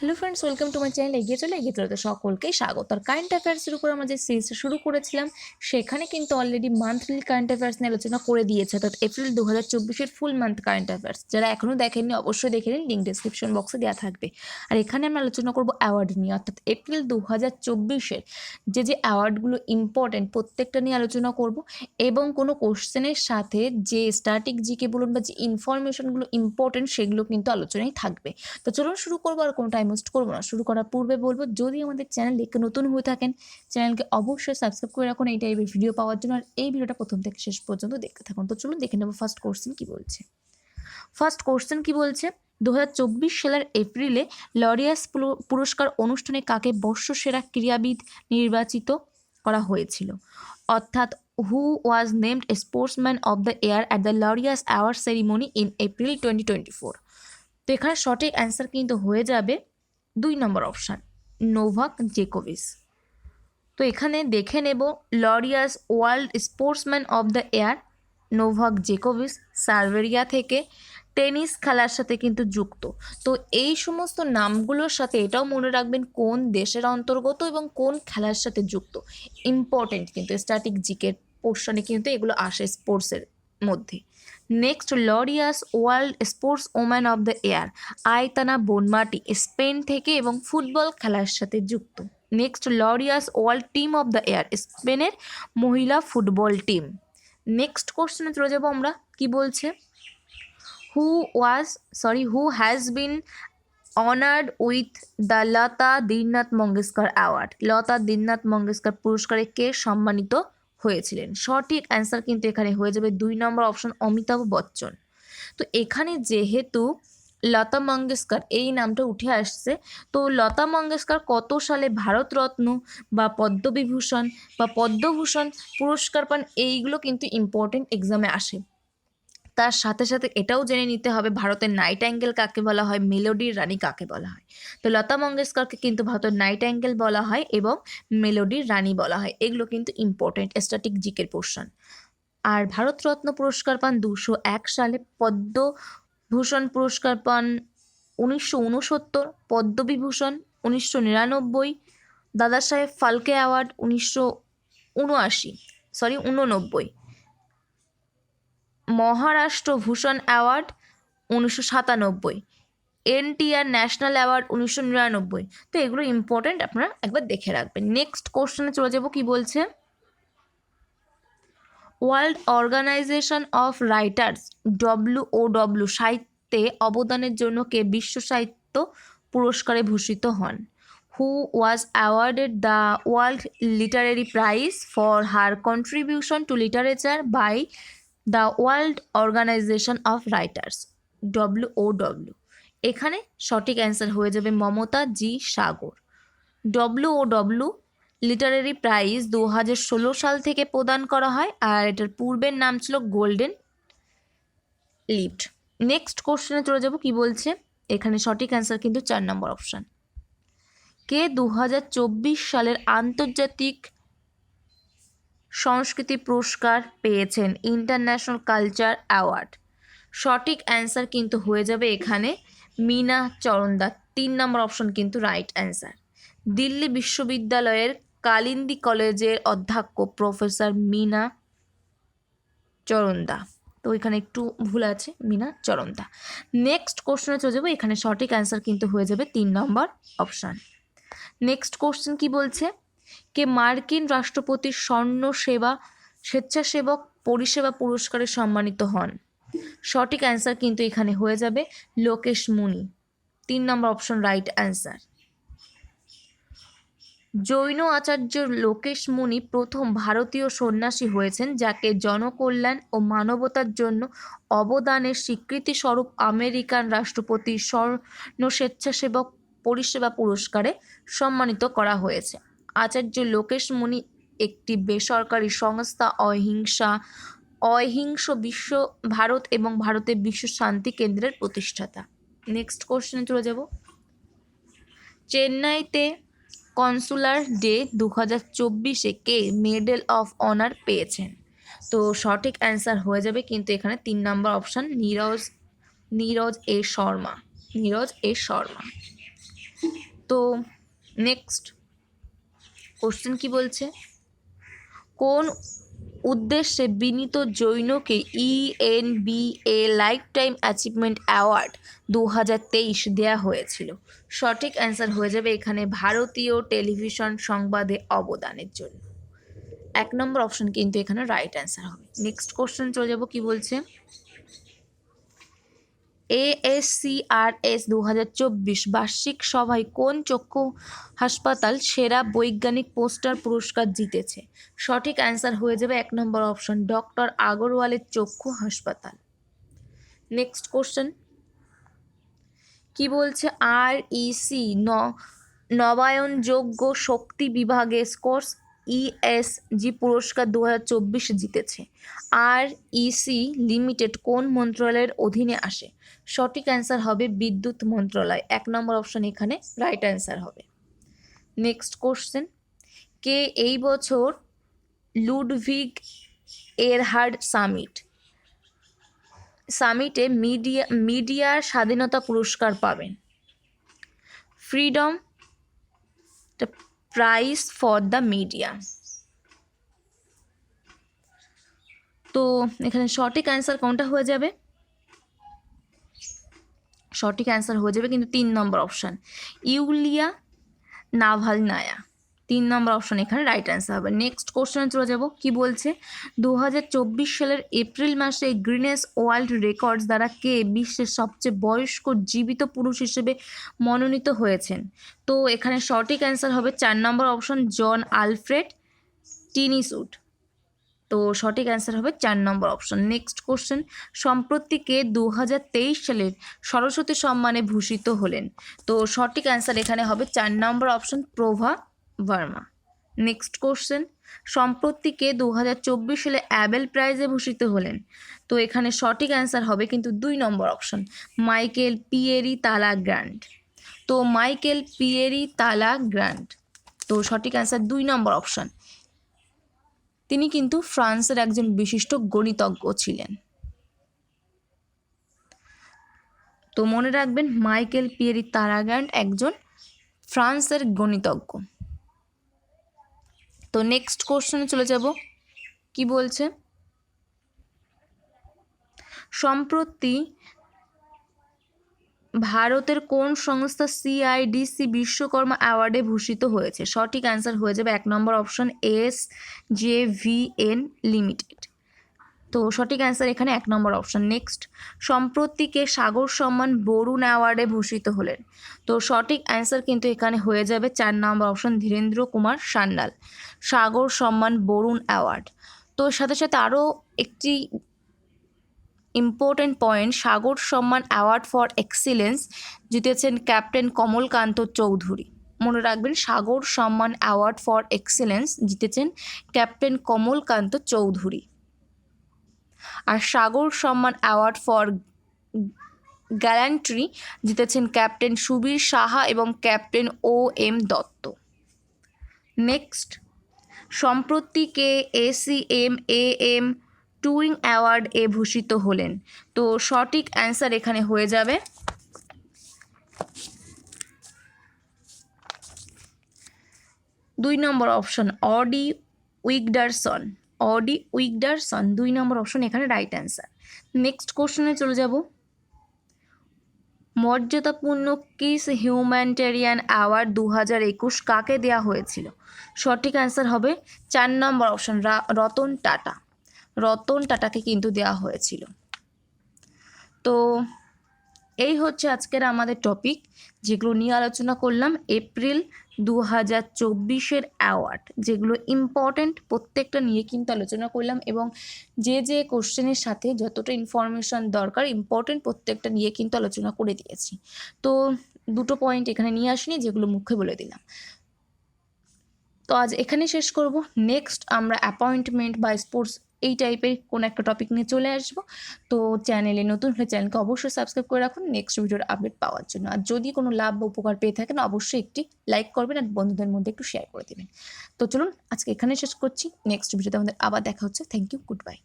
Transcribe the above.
Hello friends, welcome to my channel. এগিয়ে চলে তো সকলকে স্বাগত। আর কারেন্ট অ্যাফেয়ার্সের উপর আমরা যে সিরিজটা শুরু করেছিলাম সেখানে কিন্তু অলরেডি মান্থলি কারেন্ট অ্যাফেয়ার্স নিয়ে আলোচনা করে দিয়েছে, অর্থাৎ এপ্রিল 2024-এর ফুল মান্থ কারেন্ট অ্যাফেয়ার্স। যারা এখনও দেখেননি অবশ্যই দেখে নিন, লিঙ্ক ডিসক্রিপশন বক্সে দেওয়া থাকবে। আর এখানে আমরা আলোচনা করব অ্যাওয়ার্ড নিয়ে, অর্থাৎ এপ্রিল 2024-এর যে অ্যাওয়ার্ডগুলো ইম্পর্টেন্ট প্রত্যেকটা নিয়ে আলোচনা করব, এবং কোনো কোশ্চেনের সাথে যে স্ট্যাটিক জিকে বলুন বা যে ইনফরমেশনগুলো ইম্পর্টেন্ট সেগুলো কিন্তু আলোচনায় থাকবে। তো চলুন শুরু করবো, আর কোনো টাইম ওয়েস্ট করবো না। শুরু করার পূর্বে বলবো, যদি আমাদের চ্যানেল দেখে নতুন হয়ে থাকেন চ্যানেলকে অবশ্যই সাবস্ক্রাইব করে রাখুন এই টাইপের ভিডিও পাওয়ার জন্য। আর এই ভিডিওটা প্রথম থেকে শেষ পর্যন্ত দেখতে থাকুন। তো চলুন দেখে নেবো ফার্স্ট কোশ্চেন কি বলছে। ফার্স্ট কোশ্চেন কি বলছে, 2024 সালের এপ্রিলে লরিয়াস পুরস্কার অনুষ্ঠানে কাকে বর্ষসেরা ক্রীড়াবিদ নির্বাচিত করা হয়েছিল? অর্থাৎ who was named sportsman of the year at the Laureus award ceremony in April 2024? তো এখানে সঠিক অ্যান্সার কিন্তু হয়ে যাবে 2 নম্বর অপশান, নোভাক জোকোভিচ। তো এখানে দেখে নেব, Laureus world sportsman of the year Novak জোকোভিচ সার্বিয়া থেকে টেনিস খেলার সাথে কিন্তু যুক্ত। তো এই সমস্ত নামগুলোর সাথে এটাও মনে রাখবেন কোন দেশের অন্তর্গত এবং কোন খেলার সাথে যুক্ত। ইম্পর্টেন্ট কিন্তু স্ট্যাটিক জিকের পোর্শনে কিন্তু এগুলো আসে স্পোর্টসের মধ্যে। Next, Laureus world sports woman of the year Aitana Bonmati Spain থেকে এবং ফুটবল খেলার সাথে যুক্ত। Next, Laureus world team of the year স্পেনের মহিলা ফুটবল টিম। নেক্সট কোশ্চেনে চলে যাবো আমরা, কি বলছে, who has been honoured with the Lata Dinanath Mangeshkar award? Lata Dinanath Mangeshkar পুরস্কারে কে সম্মানিত হয়েছিলেন? সঠিক অ্যান্সার কিন্তু এখানে হয়ে যাবে 2 নম্বর অপশন, অমিতাভ বচ্চন। তো এখানে যেহেতু লতা মঙ্গেশকর এই নামটা উঠে আসছে, তো লতা মঙ্গেশকর কত সালে ভারতরত্ন বা পদ্মবিভূষণ বা পদ্মভূষণ পুরস্কার পান, এইগুলো কিন্তু ইম্পর্টেন্ট এক্সামে আসে। তার সাথে সাথে এটাও জেনে নিতে হবে ভারতের নাইট অ্যাঙ্গেল কাকে বলা হয়, মেলোডির রানী কাকে বলা হয়। তো লতা মঙ্গেশকরকে কিন্তু ভারতের নাইট অ্যাঙ্গেল বলা হয় এবং মেলোডির রানী বলা হয়। এগুলো কিন্তু ইম্পর্টেন্ট স্ট্যাটিক জিকের পোর্শন। আর ভারতরত্ন পুরস্কার পান 201 সালে, পদ্মভূষণ পুরস্কার পান 1969, পদ্মবিভূষণ 1999, দাদা সাহেব ফালকে অ্যাওয়ার্ড 1989, মহারাষ্ট্র ভূষণ অ্যাওয়ার্ড 1997, এনটিআর ন্যাশনাল অ্যাওয়ার্ড 1999। তো এগুলো ইম্পর্টেন্ট, আপনারা একবার দেখে রাখবেন। নেক্সট কোশ্চেনে চলে যাব, কি বলছে, world organisation of writers WOW সাহিত্যে অবদানের জন্য কে বিশ্ব সাহিত্য পুরস্কারে ভূষিত হন? Who was awarded the world literary prize for her contribution to literature by the world organisation of writers WOW? এখানে সঠিক অ্যান্সার হয়ে যাবে Mamata ji Sagar. WOW literary prize 2016 সাল থেকে প্রদান করা হয়, আর এটার পূর্বের নাম ছিল গোল্ডেন লিফট। নেক্সট কোশ্চেনে চলে যাব, কি বলছে, এখানে সঠিক অ্যান্সার কিন্তু 4 নম্বর অপশান। কে 2024 সালের আন্তর্জাতিক সংস্কৃতি পুরস্কার পেয়েছেন, ইন্টারন্যাশনাল কালচার অ্যাওয়ার্ড? সঠিক অ্যান্সার কিন্তু হয়ে যাবে এখানে মীনা চরণদার। 3 নম্বর অপশন কিন্তু রাইট অ্যান্সার। দিল্লি বিশ্ববিদ্যালয়ের কালিন্দি কলেজের অধ্যক্ষ প্রফেসর মীনা চরণদা। তো এখানে একটু ভুল আছে, মীনা চরণদা। নেক্সট কোশ্চেনে চলে যাবো, এখানে সঠিক অ্যান্সার কিন্তু হয়ে যাবে 3 নম্বর অপশান। নেক্সট কোশ্চেন কি বলছে, কে মার্কিন রাষ্ট্রপতির স্বেচ্ছাসেবক পরিষেবা পুরস্কারে সম্মানিত হন? সঠিক অ্যান্সার কিন্তু এখানে হয়ে যাবে লোকেশ মুনি। 3 নম্বর অপশন রাইট অ্যান্সার। জৈন আচার্য লোকেশ মুনি প্রথম ভারতীয় সন্ন্যাসী হয়েছেন যাকে জনকল্যাণ ও মানবতার জন্য অবদানের স্বীকৃতিস্বরূপ আমেরিকান রাষ্ট্রপতির স্বর্ণ স্বেচ্ছাসেবক পরিষেবা পুরস্কারে সম্মানিত করা হয়েছে। আচার্য লোকেশ মুনি একটি বেসরকারি সংস্থা অহিংস বিশ্ব ভারত এবং ভারতের বিশ্ব শান্তি কেন্দ্রের প্রতিষ্ঠাতা। নেক্সট কোশ্চেনে চলে যাব, চেন্নাইতে কনসুলার ডে 2024-এ কে মেডেল অফ অনার পেয়েছেন? তো সঠিক অ্যান্সার হয়ে যাবে কিন্তু এখানে 3 নম্বর অপশান নীরজ এ শর্মা। তো নেক্সট কোশ্চেন কি বলছে, কোন উদ্দেশ্যে বিনীত জৈনকে ENBA life time achievement award 2023 দেওয়া হয়েছিল? সঠিক অ্যান্সার হয়ে যাবে এখানে ভারতীয় টেলিভিশন সংবাদে অবদানের জন্য। 1 নম্বর অপশন কিন্তু এখানে রাইট অ্যান্সার হবে। নেক্সট কোশ্চেন চলে যাব, কি বলছে, ASCRS 2024 বার্ষিক সভায় কোন চক্ষু হাসপাতাল সেরা বৈজ্ঞানিক পোস্টার পুরস্কার জিতেছে? সঠিক অ্যান্সার হয়ে যাবে 1 নম্বর অপশন ডক্টর আগরওয়ালের চক্ষু হাসপাতাল। নেক্সট কোশ্চেন কি বলছে, REC নবায়নযোগ্য শক্তি বিভাগে স্কোর্স ESG পুরস্কার 2024 জিতেছে। REC লিমিটেড কোন মন্ত্রণালয়ের অধীনে আসে? সঠিক অ্যান্সার হবে বিদ্যুৎ মন্ত্রণালয়। 1 নম্বর অপশন এখানে রাইট অ্যান্সার হবে। নেক্সট কোশ্চেন, কে এই বছর লুডভিগ এরহার্ড সামিটে মিডিয়ার স্বাধীনতা পুরস্কার পাবেন? Freedom prize for the media. তো এখানে সঠিক অ্যান্সার কোনটা হয়ে যাবে? সঠিক অ্যান্সার হয়ে যাবে কিন্তু 3 নম্বর অপশন ইউলিয়া নাভালনায়া। 3 নম্বর অপশন এখানে রাইট অ্যান্সার হবে। নেক্সট কোশ্চেনে চলে যাব, কি বলছে, 2024 সালের এপ্রিল মাসে গ্রিনেস ওয়ার্ল্ড রেকর্ডস দ্বারা কে বিশ্বের সবচেয়ে বয়স্ক জীবিত পুরুষ হিসেবে মনোনীত হয়েছেন? তো এখানে সঠিক অ্যান্সার হবে 4 নম্বর অপশন জন আলফ্রেড টিনিসুড। তো সঠিক অ্যান্সার হবে 4 নম্বর অপশন। নেক্সট কোশ্চেন, সম্প্রতি কে 2023 সালের সরস্বতী সম্মানে ভূষিত হলেন? তো সঠিক অ্যান্সার এখানে হবে 4 নম্বর অপশন প্রভা ভার্মা। নেক্সট কোশ্চেন, সম্প্রতি কে 2024 সালে অ্যাবেল প্রাইজে ভূষিত হলেন? তো এখানে সঠিক অ্যান্সার হবে কিন্তু 2 নম্বর অপশন মাইকেল পিয়েরি তালা গ্র্যান্ড। তো মাইকেল পিয়েরি তালা গ্র্যান্ড, তো সঠিক অ্যান্সার 2 নম্বর অপশন। তিনি কিন্তু ফ্রান্সের একজন বিশিষ্ট গণিতজ্ঞ ছিলেন। তো মনে রাখবেন মাইকেল পিয়েরি তারাগ্যান্ড একজন ফ্রান্সের গণিতজ্ঞ। তো নেক্সট কোশ্চেনে চলে যাব, কি বলছে, সম্প্রতি ভারতের কোন সংস্থা CIDC বিশ্বকর্মা অ্যাওয়ার্ডে ভূষিত হয়েছে? সঠিক অ্যান্সার হয়ে যাবে 1 নম্বর অপশন SJVN লিমিটেড। তো সঠিক অ্যান্সার এখানে 1 নম্বর অপশন। নেক্সট, সম্প্রতি কে সাগর সম্মান বরুণ অ্যাওয়ার্ডে ভূষিত হলেন? তো সঠিক অ্যান্সার কিন্তু এখানে হয়ে যাবে 4 নম্বর অপশন ধীরেন্দ্র কুমার সান্যাল, সাগর সম্মান বরুণ অ্যাওয়ার্ড। তো সাথে সাথে আরও একটি ইম্পর্টেন্ট পয়েন্ট, সাগর সম্মান অ্যাওয়ার্ড ফর এক্সিলেন্স জিতেছেন ক্যাপ্টেন কমলকান্ত চৌধুরী। মনে রাখবেন সাগর সম্মান অ্যাওয়ার্ড ফর এক্সিলেন্স জিতেছেন ক্যাপ্টেন কমলকান্ত চৌধুরী। আর সাগর সম্মান অ্যাওয়ার্ড ফর গ্যালান্ট্রি জিতেছেন ক্যাপ্টেন সুবীর সাহা এবং ক্যাপ্টেন OM দত্ত। নেক্সট, সম্প্রতি কে ACMAM টুরিং অ্যাওয়ার্ড এ ভূষিত হলেন? তো সঠিক অ্যান্সার এখানে হয়ে যাবে 2 নম্বর অপশন অডি উইগডারসন। 2 নম্বর অপশন এখানে রাইট অ্যান্সার। নেক্সট কোশ্চেনে চলে যাব, মর্যাদাপূর্ণ কিস হিউম্যানিটেরিয়ান অ্যাওয়ার্ড 2021 কাকে দেওয়া হয়েছিল? সঠিক অ্যান্সার হবে 4 নম্বর অপশন রতন টাটা। রতন টাটাকে কিন্তু দেওয়া হয়েছিল। তো এই হচ্ছে আজকের আমাদের টপিক, যেগুলো নিয়ে আলোচনা করলাম এপ্রিল 2024 অ্যাওয়ার্ড, যেগুলো ইম্পর্ট্যান্ট প্রত্যেকটা নিয়ে কিন্তু আলোচনা করলাম এবং যে কোশ্চেনের সাথে যতটা ইনফরমেশান দরকার ইম্পর্ট্যান্ট প্রত্যেকটা নিয়ে কিন্তু আলোচনা করে দিয়েছি। তো 2টো পয়েন্ট এখানে নিয়ে আসিনি, যেগুলো মুখে বলে দিলাম। তো আজ এখানে শেষ করব। নেক্সট আমরা অ্যাপয়েন্টমেন্ট বা স্পোর্টস এই টাইপের কোনো একটা টপিক নিয়ে চলে আসবো। তো চ্যানেলে নতুন হলে চ্যানেলকে অবশ্যই সাবস্ক্রাইব করে রাখুন নেক্সট ভিডিওর আপডেট পাওয়ার জন্য। আর যদি কোনো লাভ বা উপকার পেয়ে থাকেন অবশ্যই একটি লাইক করবেন আর বন্ধুদের মধ্যে একটু শেয়ার করে দেবেন। তো চলুন আজকে এখানে শেষ করছি, নেক্সট ভিডিওতে আমাদের আবার দেখা হচ্ছে। Thank you, good bye.